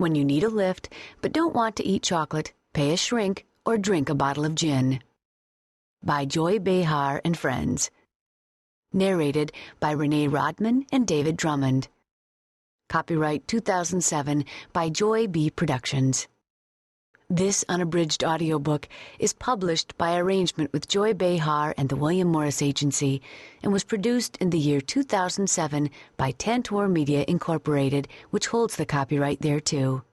When you need a lift but don't want to eat chocolate, pay a shrink or drink a bottle of gin. By Joy Behar and Friends. Narrated by Renée Raudman and David Drummond. Copyright 2007 by Joy B. Productions. This unabridged audiobook is published by arrangement with Joy Behar and the William Morris Agency and was produced in the year 2007 by Tantor Media Incorporated, which holds the copyright thereto.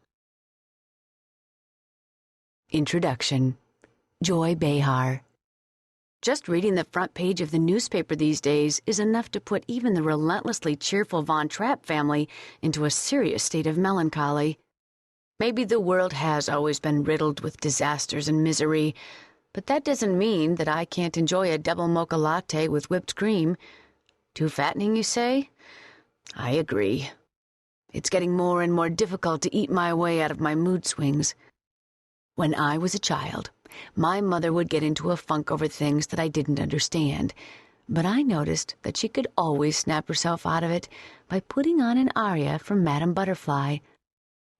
Introduction. Joy Behar. Just reading the front page of the newspaper these days is enough to put even the relentlessly cheerful Von Trapp family into a serious state of melancholy. Maybe the world has always been riddled with disasters and misery, but that doesn't mean that I can't enjoy a double mocha latte with whipped cream. Too fattening, you say? I agree. It's getting more and more difficult to eat my way out of my mood swings. When I was a child, my mother would get into a funk over things that I didn't understand, but I noticed that she could always snap herself out of it by putting on an aria from Madame Butterfly.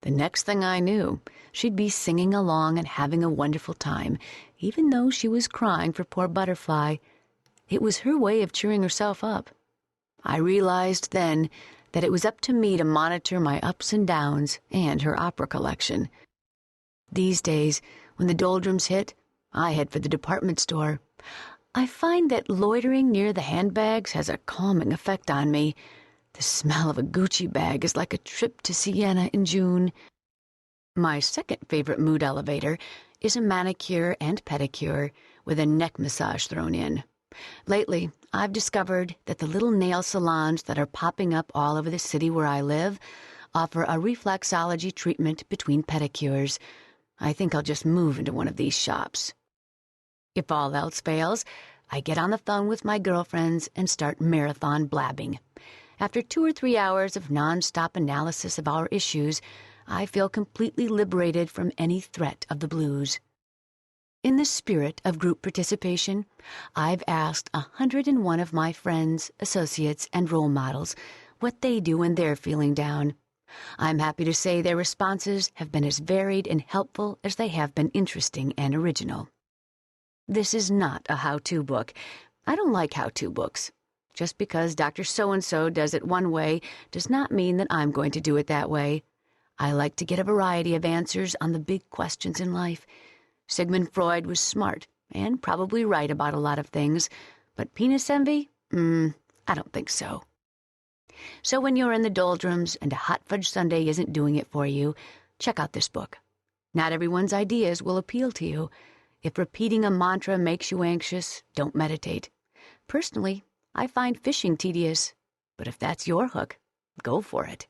The next thing I knew, she'd be singing along and having a wonderful time, even though she was crying for poor Butterfly. It was her way of cheering herself up. I realized then that it was up to me to monitor my ups and downs and her opera collection. These days, when the doldrums hit, I head for the department store. I find that loitering near the handbags has a calming effect on me. The smell of a Gucci bag is like a trip to Siena in June. My second favorite mood elevator is a manicure and pedicure with a neck massage thrown in. Lately, I've discovered that the little nail salons that are popping up all over the city where I live offer a reflexology treatment between pedicures. I think I'll just move into one of these shops. If all else fails, I get on the phone with my girlfriends and start marathon blabbing. After 2 or 3 hours of non-stop analysis of our issues, I feel completely liberated from any threat of the blues. In the spirit of group participation, I've asked 101 of my friends, associates, and role models what they do when they're feeling down. I'm happy to say their responses have been as varied and helpful as they have been interesting and original. This is not a how-to book. I don't like how-to books. Just because Dr. So-and-so does it one way does not mean that I'm going to do it that way. I like to get a variety of answers on the big questions in life. Sigmund Freud was smart and probably right about a lot of things, but penis envy? I don't think so. So when you're in the doldrums and a hot fudge sundae isn't doing it for you, check out this book. Not everyone's ideas will appeal to you. If repeating a mantra makes you anxious, don't meditate. Personally, I find fishing tedious, but if that's your hook, go for it.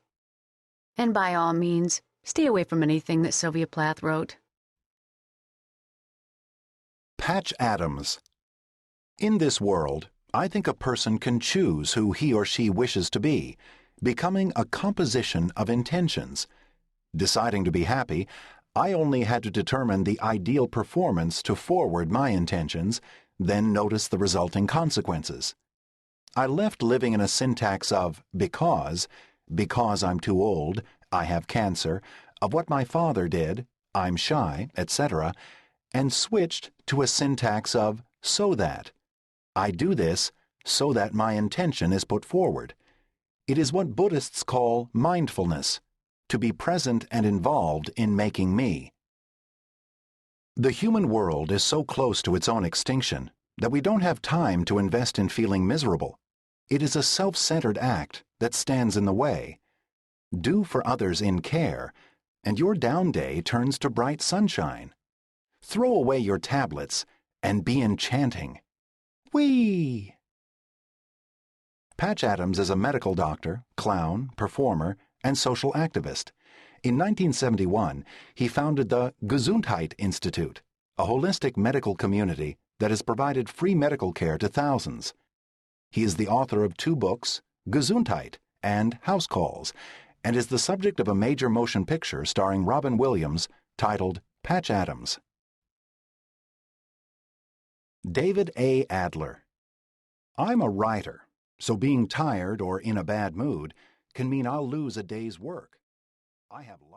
And by all means, stay away from anything that Sylvia Plath wrote. Patch Adams. In this world, I think a person can choose who he or she wishes to be, becoming a composition of intentions. Deciding to be happy, I only had to determine the ideal performance to forward my intentions, then notice the resulting consequences. I left living in a syntax of because I'm too old, I have cancer, of what my father did, I'm shy, etc., and switched to a syntax of so that. I do this so that my intention is put forward. It is what Buddhists call mindfulness, to be present and involved in making me. The human world is so close to its own extinction that we don't have time to invest in feeling miserable. It is a self-centered act that stands in the way. Do for others in care, and your down day turns to bright sunshine. Throw away your tablets and be enchanting. Whee! Patch Adams is a medical doctor, clown, performer, and social activist. In 1971, he founded the Gesundheit Institute, a holistic medical community that has provided free medical care to thousands. He is the author of 2 books, Gesundheit and House Calls, and is the subject of a major motion picture starring Robin Williams titled Patch Adams. David A. Adler. I'm a writer, so being tired or in a bad mood can mean I'll lose a day's work. I have lots